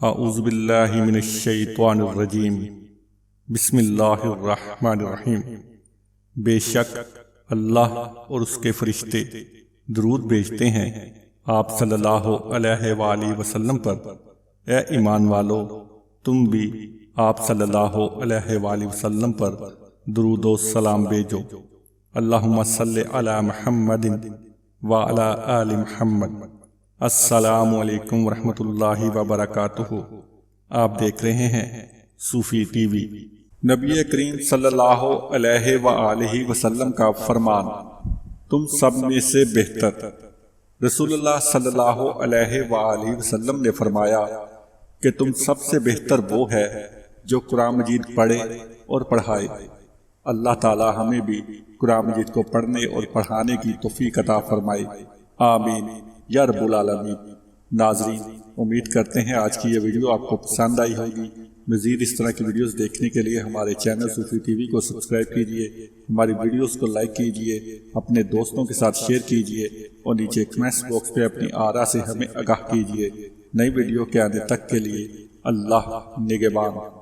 اعوذ باللہ من الشیطان الرجیم بسم اللہ الرحمن الرحیم۔ بے شک اللہ اور اس کے فرشتے درود بھیجتے ہیں آپ صلی اللہ علیہ وآلہ وسلم پر۔ اے ایمان والو، تم بھی آپ صلی اللہ علیہ وآلہ وسلم پر درود و سلام بھیجو۔ اللہم صلی علی محمد وعلی آل محمد۔ السلام علیکم ورحمۃ اللہ وبرکاتہ۔ آپ دیکھ رہے ہیں صوفی ٹی وی۔ نبی کریم صلی اللہ علیہ وآلہ وسلم کا فرمان، تم سب میں سے بہتر۔ رسول اللہ صلی اللہ علیہ وآلہ وسلم نے فرمایا کہ تم سب سے بہتر وہ ہے جو قرآن مجید پڑھے اور پڑھائے۔ اللہ تعالی ہمیں بھی قرآن مجید کو پڑھنے اور پڑھانے کی توفیق عطا فرمائے، آمین یا رب العالمین۔ ناظرین، امید کرتے ہیں آج کی یہ ویڈیو آپ کو پسند آئی ہوگی۔ مزید اس طرح کی ویڈیوز دیکھنے کے لیے ہمارے چینل صوفی ٹی وی کو سبسکرائب کیجئے، ہماری ویڈیوز کو لائک کیجئے، اپنے دوستوں کے ساتھ شیئر کیجئے اور نیچے کمنٹس باکس پہ اپنی آراء سے ہمیں آگاہ کیجئے۔ نئی ویڈیو کے آنے تک کے لیے اللہ نگہبان۔